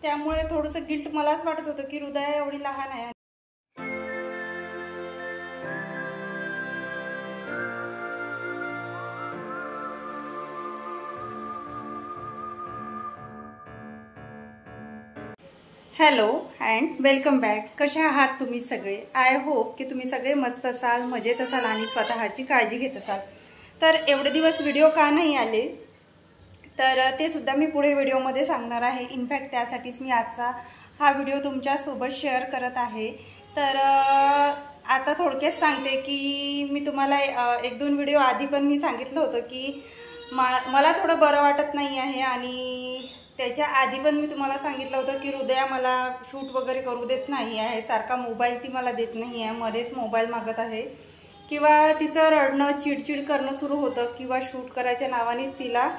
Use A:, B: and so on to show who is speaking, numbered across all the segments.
A: त्यामुळे थोडंसं गिल्ट मलाच वाटत होतं की हृदया एवढी लहान आहे. Hello and welcome back. कशा आहात तुम्ही सगळे? आय होप की तुम्ही सगळे मस्त असाल, मजेत असाल आणि स्वतःची काळजी घेत असाल. तर एवढे दिवस व्हिडिओ का नाही आले तर ते सुद्धा मी पुढे व्हिडिओमध्ये सांगणार आहे. इनफॅक्ट त्यासाठीच मी आजचा हा व्हिडिओ तुमच्यासोबत शेअर करत आहे. तर आता थोडक्यात सांगते की मी तुम्हाला एक दोन व्हिडिओ आधी पण मी सांगितलं होतं की मला थोडं बरं वाटत नाही आहे आणि त्याच्या आधी पण मी तुम्हाला सांगितलं होतं की हृदया मला शूट वगैरे करू देत नाही आहे. सारखा मोबाईल ती मला देत नाही आहे, मध्येच मोबाईल मागत आहे किंवा तिचं रडणं चिडचिड करणं सुरू होतं किंवा शूट करायच्या नावानेच तिला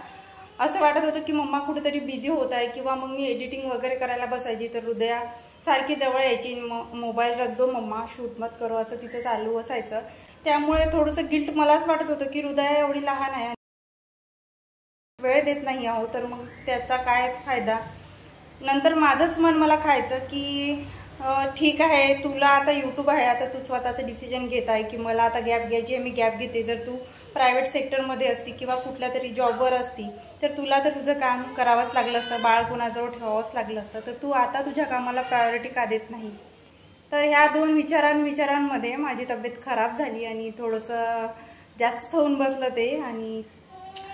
A: असं वाटत होतं की मम्मा कुठेतरी बिझी होत आहे किंवा मग मी एडिटिंग वगैरे करायला बसायची तर हृदया सारखी जवळ यायची, मोबाईल रख दो मम्मा, शूट मत करो, असं तिचं चालू असायचं. त्यामुळे थोडंसं गिल्ट मलाच वाटत होतं की हृदया एवढी लहान आहे, वेळ देत नाही आहो, तर मग त्याचा कायच फायदा. नंतर माझंच मन मला खायचं की ठीक आहे, तुला आता यूट्यूब आहे, आता तू स्वतःचं डिसिजन घेत आहे की मला आता गॅप घ्यायची आहे, मी गॅप घेते. जर तू प्रायव्हेट सेक्टरमध्ये असती किंवा कुठल्या तरी जॉबवर असती तर तुला तर तुझं काम करावंच लागलं असतं, बाळ कोणाजवळ ठेवावंच लागलं असतं, तर तू आता तुझ्या कामाला प्रायोरिटी का देत नाही? तर ह्या दोन विचारांमध्ये माझी तब्येत खराब झाली आणि थोडंसं जास्त होऊन बसलं ते. आणि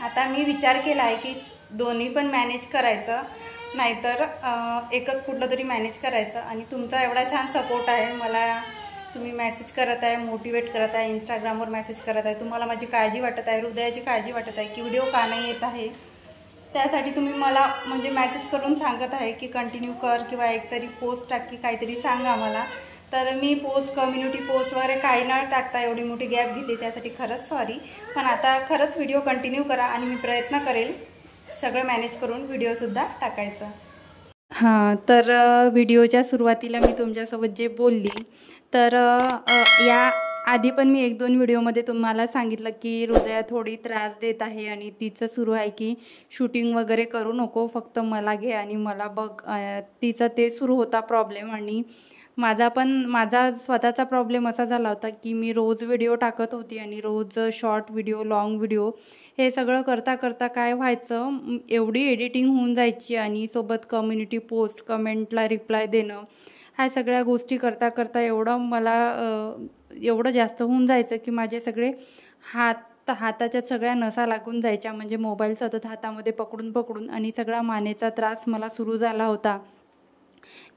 A: आता मी विचार केला आहे की दोन्ही पण मॅनेज करायचं, नाहीतर एकच कुठलं तरी मॅनेज करायचं. आणि तुमचा एवढा छान सपोर्ट आहे मला, तुम्ही मेसेज करत आहे, मोटिवेट करत आहे, इंस्टाग्रामवर मेसेज करत आहे, तुम्हाला माझी काळजी वाटत आहे, हृदयाची काळजी वाटत आहे की व्हिडिओ का नाही येत आहे, त्यासाठी तुम्ही मला म्हणजे मेसेज करून सांगत आहे की कंटिन्यू कर किंवा एकतरी पोस्ट टाक की काहीतरी सांगा मला. तर मी पोस्ट, कम्युनिटी पोस्ट वगैरे काही न टाकता एवढी मोठी गॅप घेतली, त्यासाठी खरंच सॉरी. पण आता खरंच व्हिडिओ कंटिन्यू करा आणि मी प्रयत्न करेल सगळं मॅनेज करून व्हिडिओसुद्धा टाकायचं. हां, तर व्हिडिओच्या सुरुवातीला मी तुमच्यासोबत जे बोलली तर या आधी पण मी एक दोन व्हिडिओमध्ये तुम्हाला सांगितलं की हृदया थोडी त्रास देत आहे आणि तिचं सुरू आहे की शूटिंग वगैरे करू नको, फक्त मला घे आणि मला बघ. तिचं ते सुरू होता प्रॉब्लेम. आणि माझा स्वतःचा प्रॉब्लेम असा झाला होता की मी रोज व्हिडिओ टाकत होती आणि रोज शॉर्ट व्हिडिओ, लाँग व्हिडिओ हे सगळं करता करता काय व्हायचं, एवढी एडिटिंग होऊन जायची आणि सोबत कम्युनिटी पोस्ट, कमेंटला रिप्लाय देणं, ह्या सगळ्या गोष्टी करता करता एवढं जास्त होऊन जायचं की माझे सगळे हाताच्या सगळ्या नसा लागून जायच्या, म्हणजे मोबाईल सतत हातामध्ये पकडून पकडून, आणि सगळा मानेचा त्रास मला सुरू झाला होता.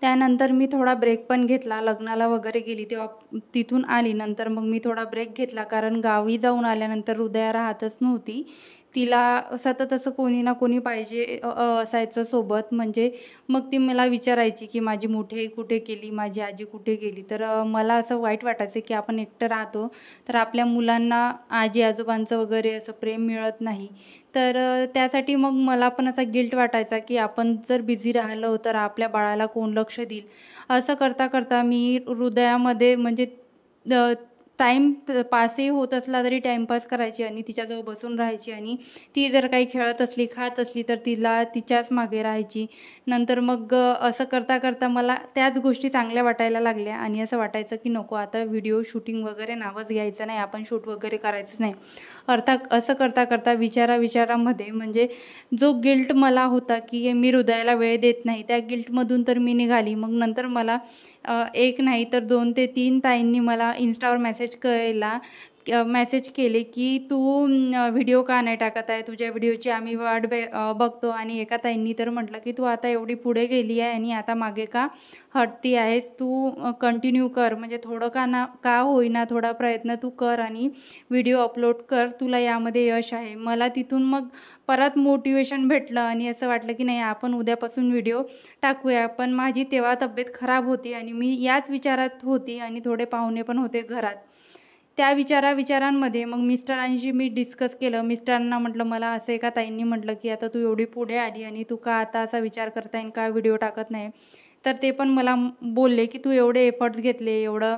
A: त्यानंतर मी थोडा ब्रेक पण घेतला, लग्नाला वगैरे गेली तेव्हा तिथून आली, नंतर मग मी थोडा ब्रेक घेतला, कारण गावी जाऊन आल्यानंतर हृदया राहतच नव्हती. तिला सतत असं कोणी ना कोणी पाहिजे असायचं सोबत. म्हणजे मग ती मला विचारायची की माझी मोठी आई कुठे गेली, माझी आजी कुठे गेली. तर मला असं वाईट वाटायचं की आपण एकटं राहतो तर आपल्या मुलांना आजी आजोबांचं वगैरे असं प्रेम मिळत नाही. तर त्यासाठी मग मला पण असा गिल्ट वाटायचा की आपण जर बिझी राहिलो तर आपल्या बाळाला कोण लक्ष देईल. असं करता करता मी हृदयामध्ये म्हणजे टाईम पासही होत असला तरी टाईमपास करायची आणि तिच्याजवळ बसून राहायची, आणि ती जर काही खेळत असली, खात असली तर तिच्याच मागे राहायची. नंतर मग असं करता करता मला त्याच गोष्टी चांगल्या वाटायला लागल्या आणि असं वाटायचं की नको, आता व्हिडिओ शूटिंग वगैरे नावच घ्यायचं नाही, आपण शूट वगैरे करायचंच नाही. अर्थात असं करता करता विचारामध्ये म्हणजे जो गिल्ट मला होता की मी हृदयाला वेळ देत नाही, त्या गिल्टमधून तर मी निघाली. मग नंतर मला एक नाही तर 2 ते 3 ताईंनी मला इन्स्टावर मेसेज केले की तू व्हिडिओ का नाही टाकत आहे, तुझ्या व्हिडिओची आम्ही वाट बघतो. आणि एका ताईंनी तर म्हटलं की तू आता एवढी पुढे गेली आहे आणि आता मागे का हटती आहेस, तू कंटिन्यू कर, म्हणजे थोडं का होईना थोडा प्रयत्न तू कर आणि व्हिडिओ अपलोड कर, तुला यामध्ये यश आहे. मला तिथून मग परत मोटिवेशन भेटलं आणि असं वाटलं की नाही, आपण उद्यापासून व्हिडिओ टाकूया. पण माझी तेव्हा तब्येत खराब होती आणि मी याच विचारात होती आणि थोडे पाहुणे पण होते घरात. त्या विचारांमध्ये मग मिस्टरांशी मी डिस्कस केलं. मिस्टरांना म्हटलं, मला असं एका ताईंनी म्हटलं की आता तू एवढी पुढे आली आणि तू का आता असा विचार करताय, का व्हिडिओ टाकत नाही. तर ते पण मला बोलले की तू एवढे एफर्ट्स घेतले, एवढं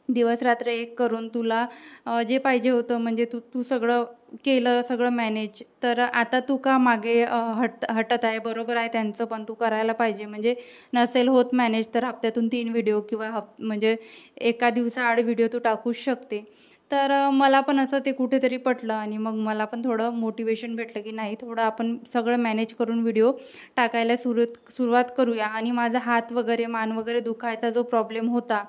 A: दिवस रात्र एक करून तुला जे पाहिजे होतं म्हणजे तू सगळं केलं, सगळं मॅनेज. तर आता तू का मागे हटत आहे? बरोबर आहे त्यांचं, पण तू करायला पाहिजे. म्हणजे नसेल होत मॅनेज तर हप्त्यातून 3 व्हिडिओ किंवा म्हणजे एका दिवसाआड व्हिडिओ तू टाकूच शकते. तर मला पण असं ते कुठेतरी पटलं आणि मग मला पण थोडं मोटिवेशन भेटलं की नाही, थोडं आपण सगळं मॅनेज करून व्हिडिओ टाकायला सुरुवात करूया. आणि माझा हात वगैरे, मान वगैरे दुखायचा जो प्रॉब्लेम होता,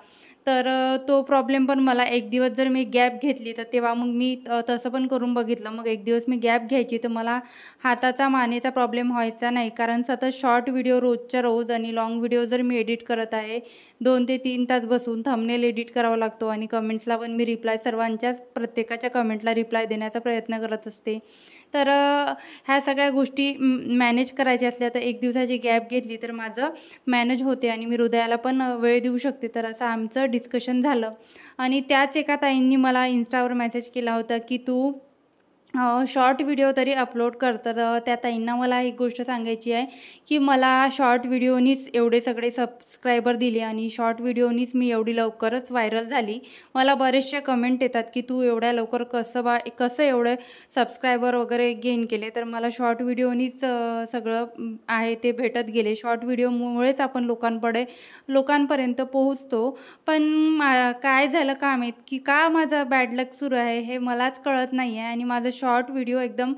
A: तर तो प्रॉब्लेम पण मला एक दिवस जर मी गॅप घेतली तर तेव्हा मग मी तसं पण करून बघितलं. मग एक दिवस मी गॅप घ्यायची तर मला हाताचा, मानेचा प्रॉब्लेम व्हायचा नाही. कारण सतत शॉर्ट व्हिडिओ रोजच्या रोज आणि लाँग व्हिडिओ जर मी एडिट करत आहे 2 ते 3 तास बसून, थंबनेल एडिट करावा लागतो आणि कमेंट्सला पण मी रिप्लाय, सर्वांच्याच प्रत्येकाच्या कमेंटला रिप्लाय देण्याचा प्रयत्न करत असते. तर ह्या सगळ्या गोष्टी मॅनेज करायच्या असल्या तर एक दिवसाची गॅप घेतली तर माझं मॅनेज होते आणि मी हृदयाला पण वेळ देऊ शकते. तर असं आमचं डिस्कशन झालं आणि त्याच एका ताईंनी मला इन्स्टावर मेसेज केला होता की तू शॉर्ट व्हिडिओ तरी अपलोड कर. तर त्या ताईंना मला एक गोष्ट सांगायची आहे की मला शॉर्ट व्हिडिओनीच एवढे सगळे सबस्क्रायबर दिले आणि शॉर्ट व्हिडिओनीच मी एवढी लवकरच व्हायरल झाली. मला बरेचसे कमेंट येतात की तू एवढ्या लवकर कसं एवढे सबस्क्रायबर वगैरे गेन केले. तर मला शॉर्ट व्हिडिओनीच सगळं आहे ते भेटत गेले. शॉर्ट व्हिडिओमुळेच आपण लोकांपर्यंत पोहोचतो. पण काय झालं का माहीत की का माझा बॅड लक सुरू आहे हे मलाच कळत नाही आहे. आणि माझं शॉर्ट व्हिडिओ एकदम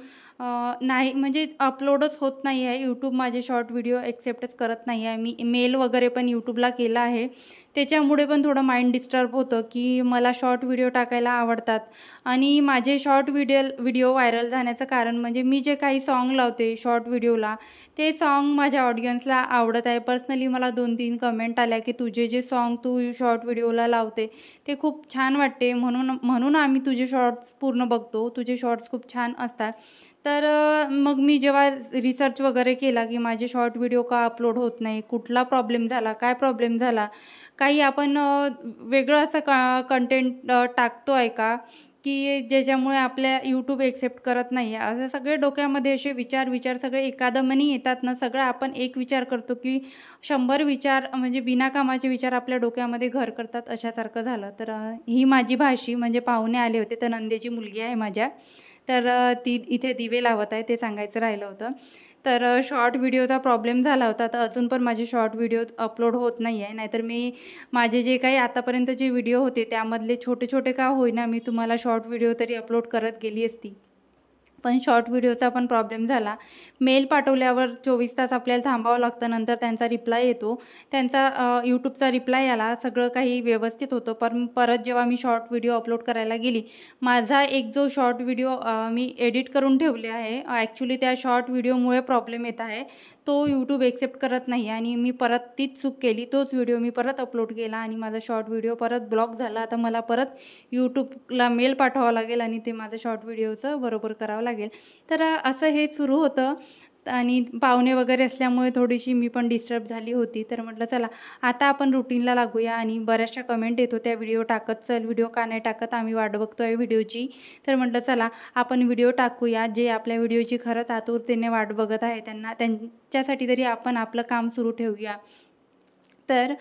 A: नाही, म्हणजे अपलोडच होत नाही आहे. यूट्यूब माझे शॉर्ट व्हिडिओ एक्सेप्टच करत नाही आहे. मी मेल वगैरे पण यूट्यूबला केला आहे. त्याच्यामुळे पण थोडं माइंड डिस्टर्ब होतं की मला शॉर्ट व्हिडिओ टाकायला आवडतात आणि माझे शॉर्ट व्हिडिओ व्हायरल जाण्याचं कारण म्हणजे मी जे काही सॉन्ग लावते शॉर्ट व्हिडिओला, ते सॉन्ग माझ्या ऑडियन्सला आवडत आहे. पर्सनली मला 2-3 कमेंट आल्या की तुझे जे सॉन्ग तू शॉर्ट व्हिडिओला लावते ते खूप छान वाटते, म्हणून आम्ही तुझे शॉर्ट्स पूर्ण बघतो, तुझे शॉर्ट्स खूप छान असतात. तर मग मी जेव्हा रिसर्च वगैरे केला की माझे शॉर्ट व्हिडिओ का अपलोड होत नाही, कुठला प्रॉब्लेम झाला, काय प्रॉब्लेम झाला, काही आपण वेगळं असं कंटेंट टाकतो आहे का की ज्याच्यामुळे आपल्या यूट्यूब एक्सेप्ट करत नाही आहे. असं सगळे डोक्यामध्ये असे विचार सगळे एकादमनी येतात ना. सगळं आपण एक विचार करतो की 100 विचार म्हणजे बिनाकामाचे विचार आपल्या डोक्यामध्ये घर करतात, अशासारखं झालं. तर ही माझी भाषी म्हणजे पाहुणे आले होते, तर नंदेची मुलगी आहे माझ्या. तर ती इथे दिवे लावत आहे, ते सांगायचं राहिलं होतं. तर शॉर्ट व्हिडिओचा प्रॉब्लेम झाला होता. तर अजून पण माझे शॉर्ट व्हिडिओ अपलोड होत नाही आहे. नाहीतर मी माझे जे काही आतापर्यंतचे व्हिडिओ होते त्यामधले छोटे का होईना मी तुम्हाला शॉर्ट व्हिडिओ तरी अपलोड करत गेली असती. पण शॉर्ट व्हिडिओचा पण प्रॉब्लेम झाला. मेल पाठवल्यावर 24 तास आपल्याला थांबावं लागतं, नंतर त्यांचा रिप्लाय येतो. त्यांचा यूट्यूबचा रिप्लाय आला, सगळं काही व्यवस्थित होतं. पण परत जेव्हा मी शॉर्ट व्हिडिओ अपलोड करायला गेली, माझा एक जो शॉर्ट व्हिडिओ मी एडिट करून ठेवले आहे, ॲक्च्युली त्या शॉर्ट व्हिडिओमुळे प्रॉब्लेम येत आहे, तो यूट्यूब एक्सेप्ट करत नाही. आणि मी परत तीच चूक केली, तोच व्हिडिओ मी परत अपलोड केला आणि माझा शॉर्ट व्हिडिओ परत ब्लॉक झाला. आता मला परत यूट्यूबला मेल पाठवावं लागेल आणि ते माझं शॉर्ट व्हिडिओचं बरोबर करावं लागेल. तर असं हे सुरू होतं आणि पाहुणे वगैरे असल्यामुळे थोडीशी मी पण डिस्टर्ब झाली होती. तर म्हटलं चला आता आपण रुटीनला लागूया. आणि बऱ्याचशा कमेंट येत होत्या व्हिडिओ टाकत चल, व्हिडिओ का नाही टाकत, आम्ही वाट बघतो आहे व्हिडिओची. तर म्हटलं चला आपण व्हिडिओ टाकूया. जे आपल्या व्हिडिओची खरंच आतुरतेने वाट बघत आहे त्यांच्यासाठी तरी आपण आपलं काम सुरू ठेवूया. तर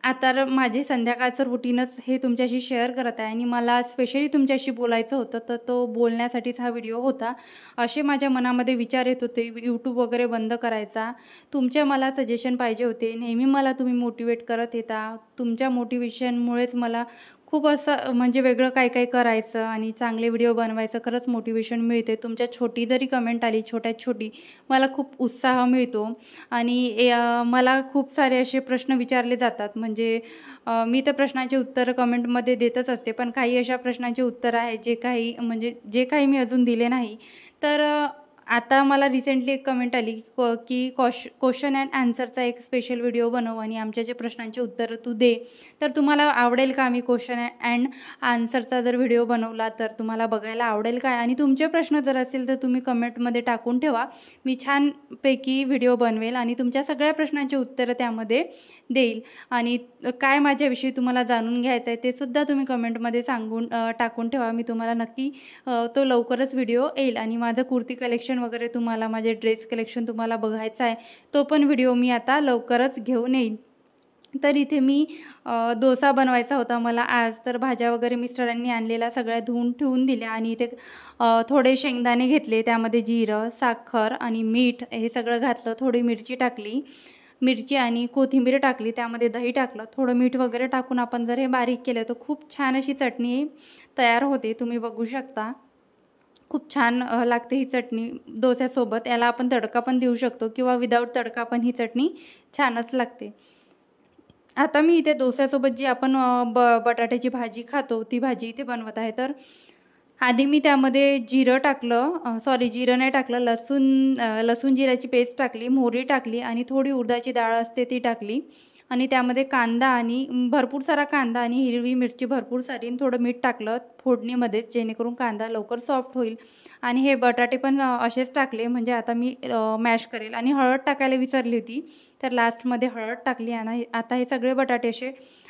A: आता माझे संध्याकाळचं रुटीनच हे तुमच्याशी शेअर करत आहे आणि मला स्पेशली तुमच्याशी बोलायचं होतं, तर तो बोलण्यासाठीच हा व्हिडिओ होता. असे माझ्या मनामध्ये विचार येत होते यूट्यूब वगैरे बंद करायचा. तुमच्या मला सजेशन पाहिजे होते. नेहमी मला तुम्ही मोटिवेट करत येता. तुमच्या मोटिवेशनमुळेच मला खूप असं म्हणजे वेगळं काय करायचं आणि चांगले व्हिडिओ बनवायचं खरंच मोटिवेशन मिळते. तुमच्या छोटी जरी कमेंट आली, छोट्यात छोटी, मला खूप उत्साह मिळतो. आणि मला खूप सारे असे प्रश्न विचारले जातात. म्हणजे मी तर प्रश्नांचे उत्तरं कमेंटमध्ये देतच असते, पण काही अशा प्रश्नांचे उत्तर आहे जे काही मी अजून दिले नाही. तर आता मला रिसेंटली एक कमेंट आली की क्वेश्चन अँड आन्सरचा एक स्पेशल व्हिडिओ बनव आणि आमच्या जे प्रश्नांचे उत्तरं तू दे. तर तुम्हाला आवडेल का? मी क्वेश्चन अँड आन्सरचा जर व्हिडिओ बनवला तर तुम्हाला बघायला आवडेल काय? आणि तुमचे प्रश्न जर असतील तर तुम्ही कमेंटमध्ये टाकून ठेवा. मी छानपैकी व्हिडिओ बनवेल आणि तुमच्या सगळ्या प्रश्नांची उत्तरं त्यामध्ये देईल. आणि काय माझ्याविषयी तुम्हाला जाणून घ्यायचं आहे ते सुद्धा तुम्ही कमेंटमध्ये टाकून ठेवा. मी तुम्हाला नक्की तो लवकरच व्हिडिओ येईल. आणि माझं कुर्ती कलेक्शन वगैरे तुम्हाला, माझे ड्रेस कलेक्शन तुम्हाला बघायचं आहे, तो पण व्हिडिओ मी आता लवकरच घेऊन येईल. तर इथे मी डोसा बनवायचा होता मला आज, तर भाज्या वगैरे मिस्टरांनी आणलेल्या सगळ्या धुवून ठेवून दिल्या आणि इथे थोडे शेंगदाणे घेतले, त्यामध्ये जिरं, साखर आणि मीठ हे सगळं घातलं, थोडी मिरची टाकली, मिरची आणि कोथिंबीर टाकली, त्यामध्ये दही टाकलं, थोडं मीठ वगैरे टाकून आपण जर हे बारीक केलं तर खूप छान अशी चटणी तयार होते. तुम्ही बघू शकता खूप छान लागते ही चटणी डोस्यासोबत. याला आपण तडका पण देऊ शकतो किंवा विदाऊट तडका पण ही चटणी छानच लागते. आता मी इथे डोस्यासोबत जी आपण बटाट्याची भाजी खातो ती भाजी इथे बनवत आहे. तर आधी मी त्यामध्ये जिरं टाकलं, जिरं नाही टाकलं, लसूण जिऱ्याची पेस्ट टाकली, मोहरी टाकली आणि थोडी उडदाची डाळ असते ती टाकली आणि त्यामध्ये कांदा आणि भरपूर सारा कांदा आणि हिरवी मिरची भरपूर सारी थोडं मीठ टाकलं फोडणीमध्येच, जेणेकरून कांदा लवकर सॉफ्ट होईल. आणि हे बटाटे पण असेच टाकले, म्हणजे आता मी मॅश करेल. आणि हळद टाकायला विसरली होती, तर लास्टमध्ये हळद टाकली. आणि आता हे सगळे बटाटे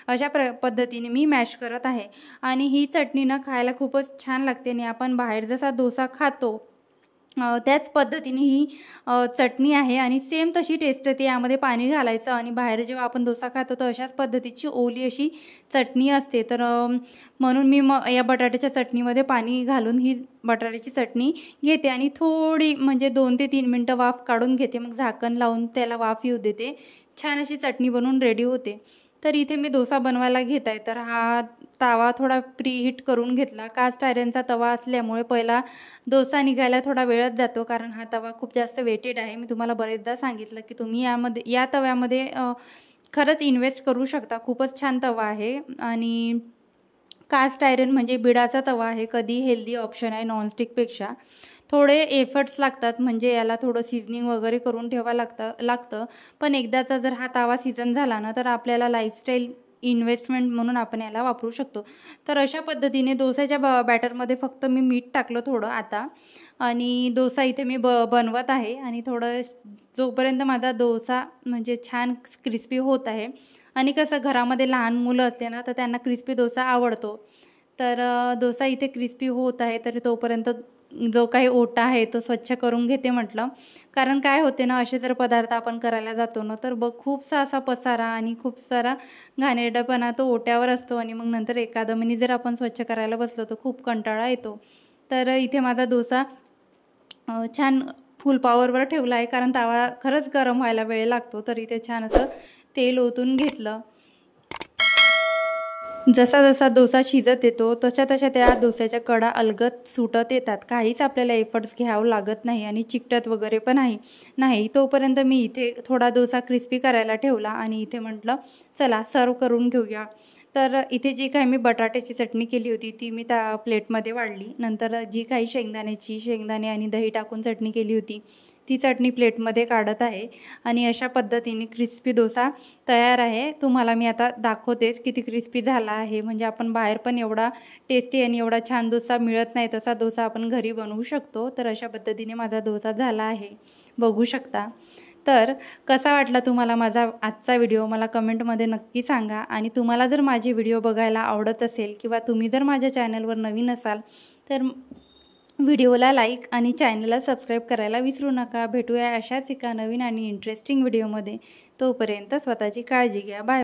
A: अशा पद्धतीने मी मॅश करत आहे. आणि ही चटणी ना खायला खूपच छान लागते आणि आपण बाहेर जसा डोसा खातो त्याच पद्धतीने ही चटणी आहे आणि सेम तशी टेस्ट येते. यामध्ये पाणी घालायचं आणि बाहेर जेव्हा आपण डोसा खातो तर अशाच पद्धतीची ओली अशी चटणी असते. तर म्हणून मी या बटाट्याच्या चटणीमध्ये पाणी घालून ही बटाट्याची चटणी घेते आणि थोडी म्हणजे 2 ते 3 मिनटं वाफ काढून घेते, मग झाकण लावून त्याला वाफ येऊ देते. छान अशी चटणी बनवून रेडी होते. तर इथे मी डोसा बनवायला घेत आहे, तर हा तवा थोडा प्रीहीट करून घेतला. कास्ट आयरनचा तवा असल्यामुळे पहिला डोसा निघायला थोडा वेळच जातो, कारण हा तवा खूप जास्त वेटेड आहे. मी तुम्हाला बरेचदा सांगितलं की तुम्ही या तव्यामध्ये खरंच इन्व्हेस्ट करू शकता. खूपच छान तवा आहे आणि कास्ट आयरन म्हणजे बिडाचा तवा आहे, कधी हेल्दी ऑप्शन आहे नॉनस्टिकपेक्षा. थोडे एफर्ट्स लागतात, म्हणजे याला थोडं सीझनिंग वगैरे करून ठेवावं लागतं. पण एकदाचा जर हा तवा सीझन झाला ना तर आपल्याला लाईफस्टाईल इन्व्हेस्टमेंट म्हणून आपण याला वापरू शकतो. तर अशा पद्धतीने डोस्याच्या बॅटरमध्ये फक्त मी मीठ टाकलं थोडं आता, आणि डोसा इथे मी बनवत आहे. आणि थोडं जोपर्यंत माझा डोसा म्हणजे छान क्रिस्पी होत आहे, आणि कसं घरामध्ये लहान मुलं असले ना तर त्यांना क्रिस्पी डोसा आवडतो. तर डोसा इथे क्रिस्पी होत आहे, तर तोपर्यंत जो काही ओटा आहे तो स्वच्छ करून घेते म्हटलं. कारण काय होते ना, असे जर पदार्थ आपण करायला जातो ना तर खूपसा असा पसारा आणि खूप सारा घाणेरडेपणा तो ओट्यावर असतो आणि मग नंतर एकादमीने जर आपण स्वच्छ करायला बसलो तर खूप कंटाळा येतो. तर इथे माझा डोसा छान फुल पॉवरवर ठेवला आहे, कारण तवा खरंच गरम व्हायला वेळ लागतो. तर इथे छान असं तेल ओतून घेतलं. जसा जसा डोसा शिजत येतो तशा तशा त्या डोस्याच्या कडा अलगद सुटत येतात. काहीच आपल्याला एफर्ट्स घ्यावं लागत नाही आणि चिकटत वगैरे पण नाही. तोपर्यंत मी इथे थोडा डोसा क्रिस्पी करायला ठेवला आणि इथे म्हटलं चला सर्व करून घेऊया. तर इथे जी काही मी बटाट्याची चटणी केली होती ती मी त्या प्लेटमध्ये वाढली. नंतर जी काही शेंगदाणे आणि दही टाकून चटणी केली होती ती चटणी प्लेटमध्ये काढत आहे. आणि अशा पद्धतीने क्रिस्पी डोसा तयार आहे. तुम्हाला मी आता दाखवतेच किती क्रिस्पी झाला आहे. म्हणजे आपण बाहेर पण एवढा टेस्टी आणि एवढा छान डोसा मिळत नाही, तसा डोसा आपण घरी बनवू शकतो. तर अशा पद्धतीने माझा डोसा झाला आहे, बघू शकता. तर कसा वाटला तुम्हाला माझा आजचा व्हिडिओ मला कमेंटमध्ये नक्की सांगा. आणि तुम्हाला जर माझे व्हिडिओ बघायला आवडत असेल किंवा तुम्ही जर माझ्या चॅनलवर नवीन असाल तर व्हिडिओला लाईक आणि चॅनलला सबस्क्राईब करायला विसरू नका. भेटूया अशाच एका नवीन आणि इंटरेस्टिंग व्हिडिओमध्ये. तोपर्यंत स्वतःची काळजी घ्या. बाय.